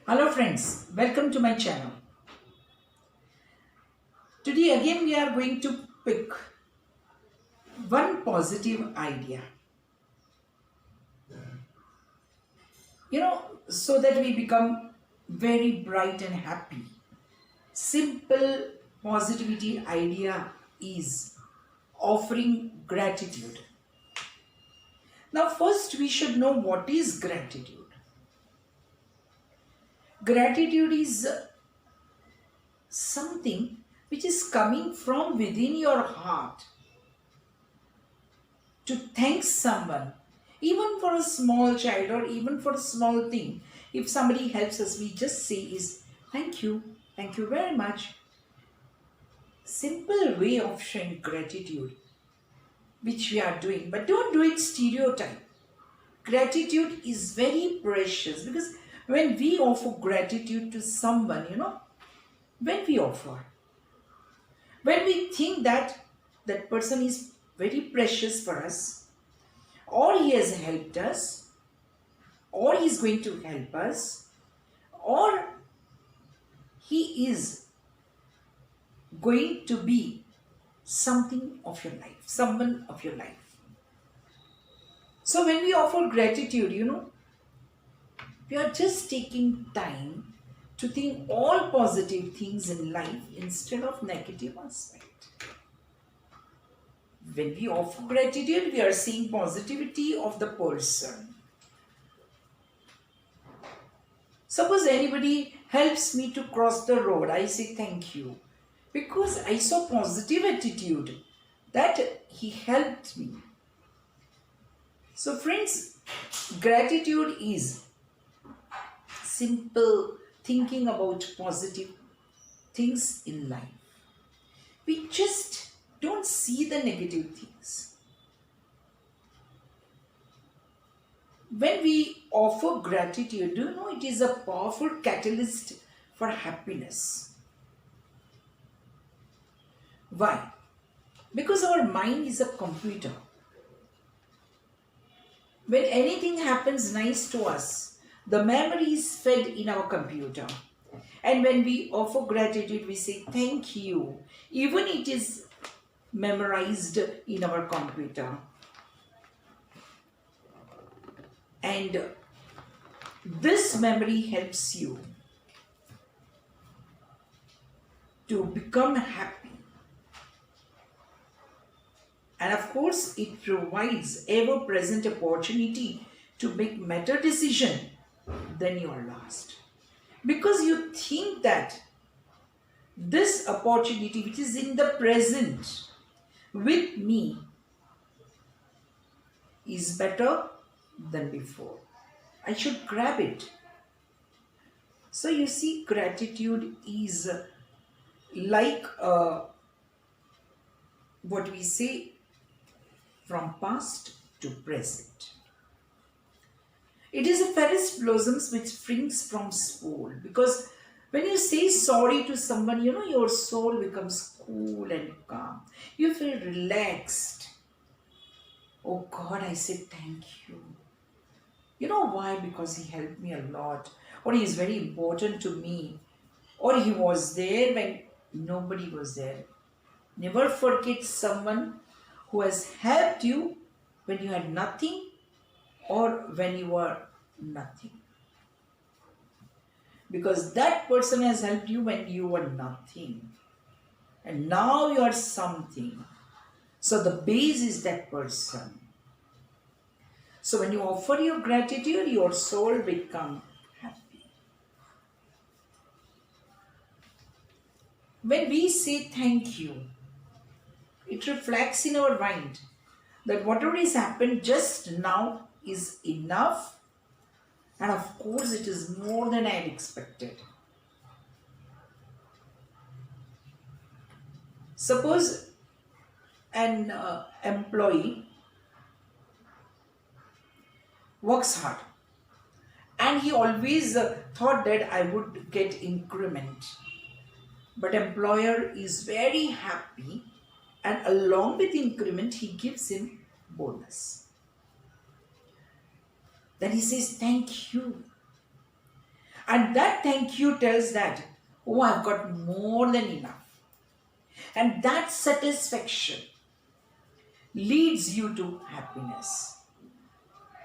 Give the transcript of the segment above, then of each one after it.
Hello friends, welcome to my channel. Today again we are going to pick one positive idea. So that we become very bright and happy. Simple positivity idea is offering gratitude. Now first we should know what is gratitude. Gratitude is something which is coming from within your heart to thank someone, even for a small child or even for a small thing. If somebody helps us, we just say is thank you very much. Simple way of showing gratitude, which we are doing, but don't do it stereotype. Gratitude is very precious because when we offer gratitude to someone, when we offer, when we think that that person is very precious for us, or he has helped us, or he is going to help us, or he is going to be something of your life, someone of your life. So when we offer gratitude, we are just taking time to think all positive things in life instead of negative aspect. When we offer gratitude, we are seeing positivity of the person. Suppose anybody helps me to cross the road, I say thank you. Because I saw positive attitude that he helped me. So friends, gratitude is simple thinking about positive things in life. We just don't see the negative things. When we offer gratitude, do you know it is a powerful catalyst for happiness? Why? Because our mind is a computer. When anything happens nice to us, the memory is fed in our computer. And when we offer gratitude, we say thank you. Even it is memorized in our computer. And this memory helps you to become happy. And of course, it provides ever-present opportunity to make better decision than your last. Because you think that this opportunity which is in the present with me is better than before. I should grab it. So you see, gratitude is like what we say, from past to present. It is a forest blossoms which springs from soul, because when you say sorry to someone, your soul becomes cool and calm. You feel relaxed. Oh God, I say thank you. You know why? Because he helped me a lot, or he is very important to me, or he was there when nobody was there. Never forget someone who has helped you when you had nothing or when you were nothing. Because that person has helped you when you were nothing. And now you are something. So the base is that person. So when you offer your gratitude, your soul becomes happy. When we say thank you, it reflects in our mind that whatever has happened just now is enough, and of course it is more than I had expected. Suppose an employee works hard and he always thought that I would get increment, but employer is very happy, and along with increment he gives him bonus. Then he says thank you. And that thank you tells that, oh, I've got more than enough. And that satisfaction leads you to happiness.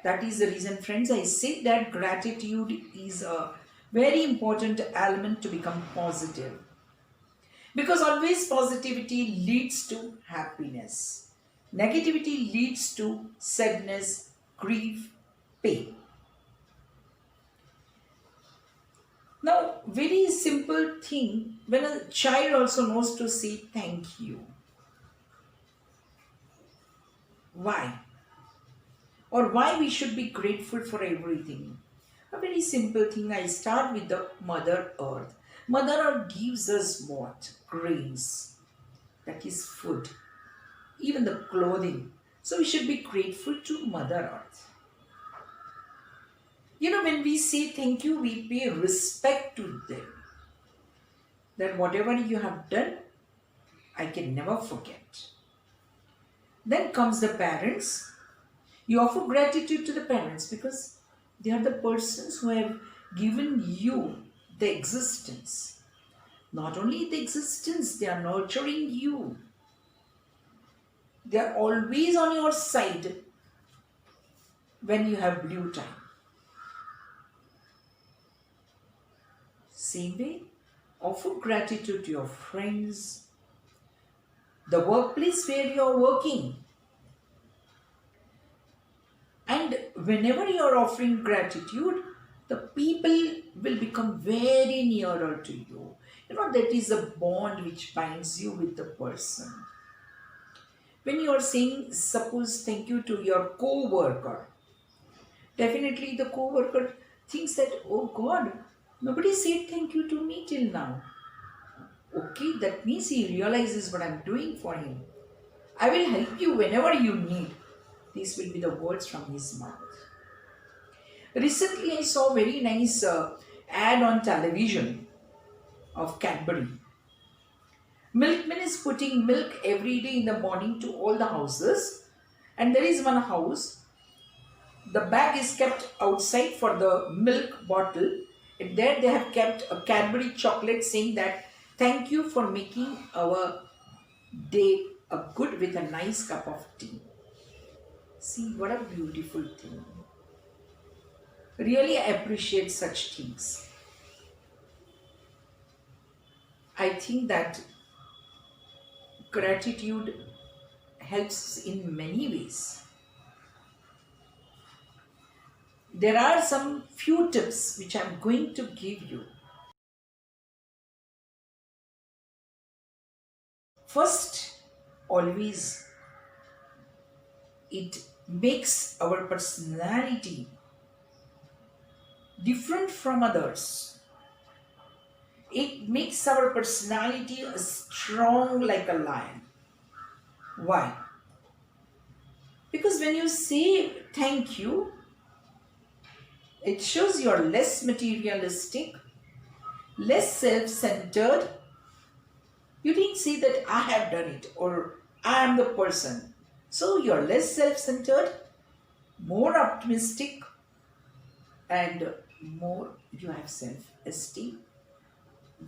That is the reason, friends, I say that gratitude is a very important element to become positive. Because always positivity leads to happiness. Negativity leads to sadness, grief, pain. Now, very simple thing, when a child also knows to say thank you. Why? Or why we should be grateful for everything. A very simple thing, I start with the Mother Earth. Mother Earth gives us what? Grains. That is food. Even the clothing. So we should be grateful to Mother Earth. When we say thank you, we pay respect to them. That whatever you have done, I can never forget. Then comes the parents. You offer gratitude to the parents because they are the persons who have given you the existence. Not only the existence, they are nurturing you. They are always on your side when you have blue time. Same way, offer gratitude to your friends, the workplace where you are working. And whenever you are offering gratitude, the people will become very nearer to you. That is a bond which binds you with the person. When you are saying, suppose, thank you to your co-worker, definitely the co-worker thinks that, oh God, nobody said thank you to me till now. Okay, that means he realizes what I'm doing for him. I will help you whenever you need. These will be the words from his mouth. Recently, I saw a very nice ad on television of Cadbury. Milkman is putting milk every day in the morning to all the houses. And there is one house. The bag is kept outside for the milk bottle. And there they have kept a Cadbury chocolate saying that, thank you for making our day a good with a nice cup of tea. See, what a beautiful thing. Really appreciate such things. I think that gratitude helps in many ways. There are some few tips which I am going to give you. First, always it makes our personality different from others. It makes our personality strong like a lion. Why? Because when you say thank you, it shows you're less materialistic, less self-centered. You didn't say that I have done it or I am the person. So you're less self-centered, more optimistic, and more you have self-esteem.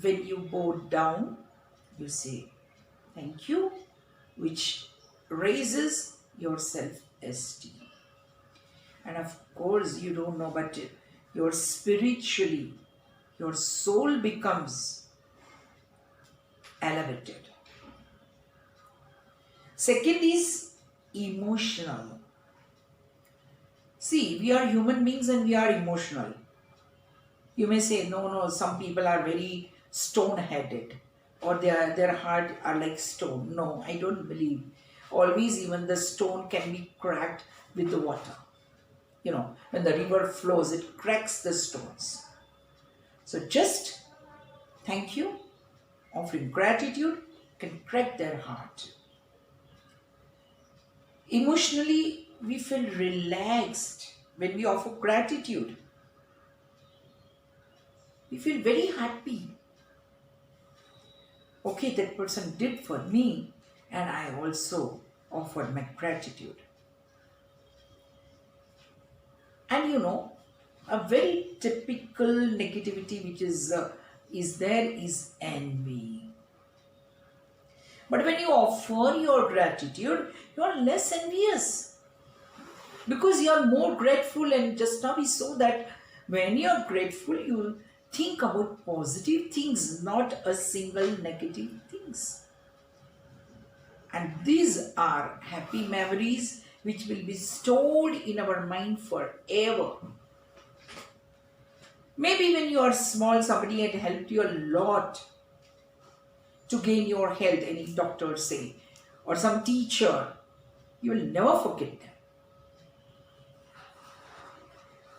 When you bow down, you say thank you, which raises your self-esteem. And of course, you don't know, but your spiritually, your soul becomes elevated. Second is emotional. See, we are human beings and we are emotional. You may say, no, some people are very stone-headed or their heart are like stone. No, I don't believe. Always even the stone can be cracked with the water. When the river flows, it cracks the stones. So just thank you, offering gratitude can crack their heart. Emotionally, we feel relaxed when we offer gratitude. We feel very happy. Okay, that person did for me and I also offered my gratitude. And a very typical negativity which is there is envy. But when you offer your gratitude, you are less envious because you are more grateful. And just now we saw that when you are grateful, you think about positive things, not a single negative things. And these are happy memories which will be stored in our mind forever. Maybe when you are small, somebody had helped you a lot to gain your health, any doctor say, or some teacher, you will never forget them.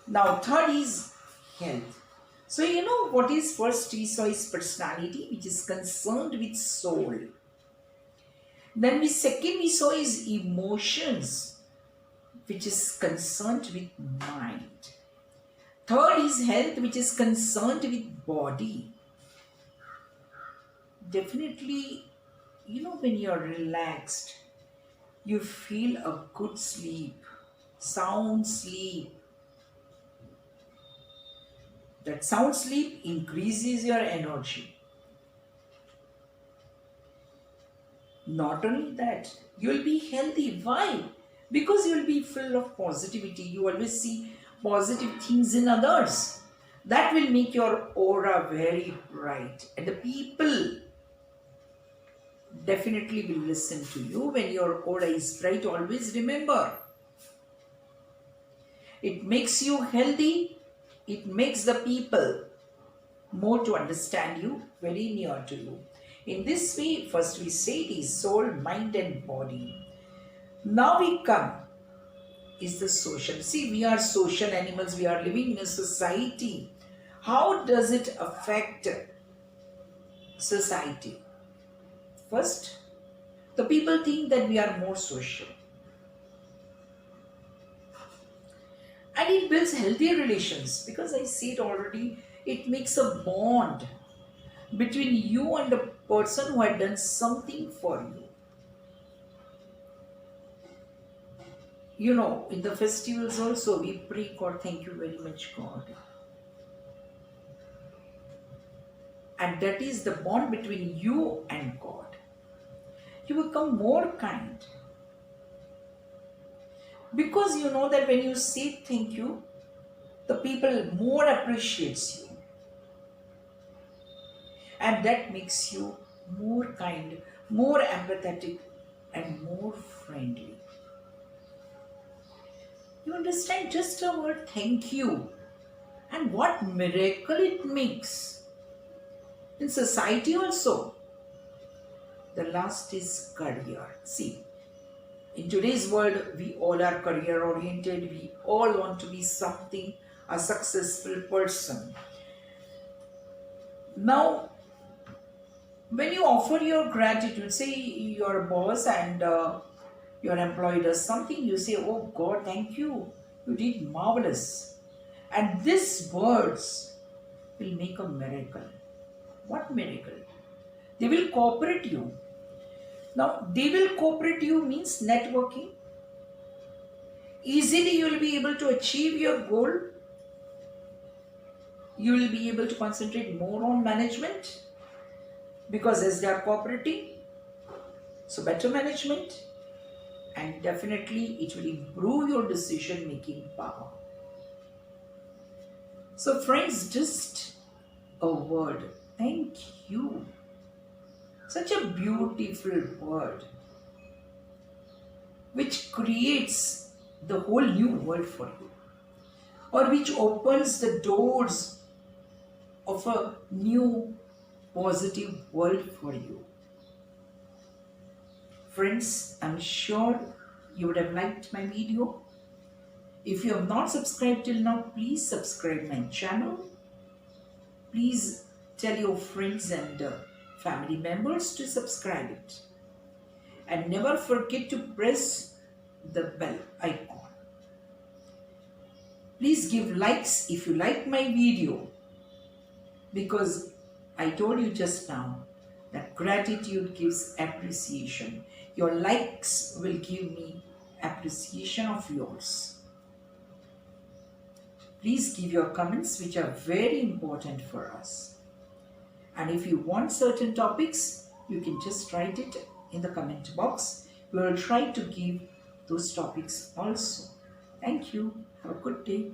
Now, third is health. So, you know what is first we saw is personality, which is concerned with soul. Then second we saw is emotions, which is concerned with mind. Third is health, which is concerned with body. Definitely, you know, when you're relaxed, you feel a good sleep, sound sleep. That sound sleep increases your energy. Not only that, you will be healthy. Why? Because you will be full of positivity. You always see positive things in others. That will make your aura very bright. And the people definitely will listen to you when your aura is bright. Always remember, it makes you healthy. It makes the people more to understand you, very near to you. In this way, first we say it is soul, mind and body. Now we come is the social. See, we are social animals. We are living in a society. How does it affect society? First, the people think that we are more social. And it builds healthy relations, because I see it already. It makes a bond between you and the person who had done something for you. You know, in the festivals also we pray, God, thank you very much, God. And that is the bond between you and God. You become more kind. Because you know that when you say thank you, the people more appreciates you. And that makes you more kind, more empathetic and more friendly. You understand just a word thank you and what miracle it makes. In society also. The last is career. See, in today's world, we all are career oriented. We all want to be something, a successful person. Now, when you offer your gratitude, say you're a boss and your employee does something, you say, oh God, thank you. You did marvelous. And these words will make a miracle. What miracle? They will cooperate you. Now, they will cooperate you means networking. Easily you will be able to achieve your goal. You will be able to concentrate more on management, because as they are cooperating, so better management, and definitely it will improve your decision making power. So friends, just a word, thank you. Such a beautiful word which creates the whole new world for you, or which opens the doors of a new positive world for you. Friends, I'm sure you would have liked my video. If you have not subscribed till now, please subscribe my channel. Please tell your friends and family members to subscribe it. And never forget to press the bell icon. Please give likes if you like my video, because I told you just now that gratitude gives appreciation. Your likes will give me appreciation of yours. Please give your comments, which are very important for us. And if you want certain topics, you can just write it in the comment box. We will try to give those topics also. Thank you. Have a good day.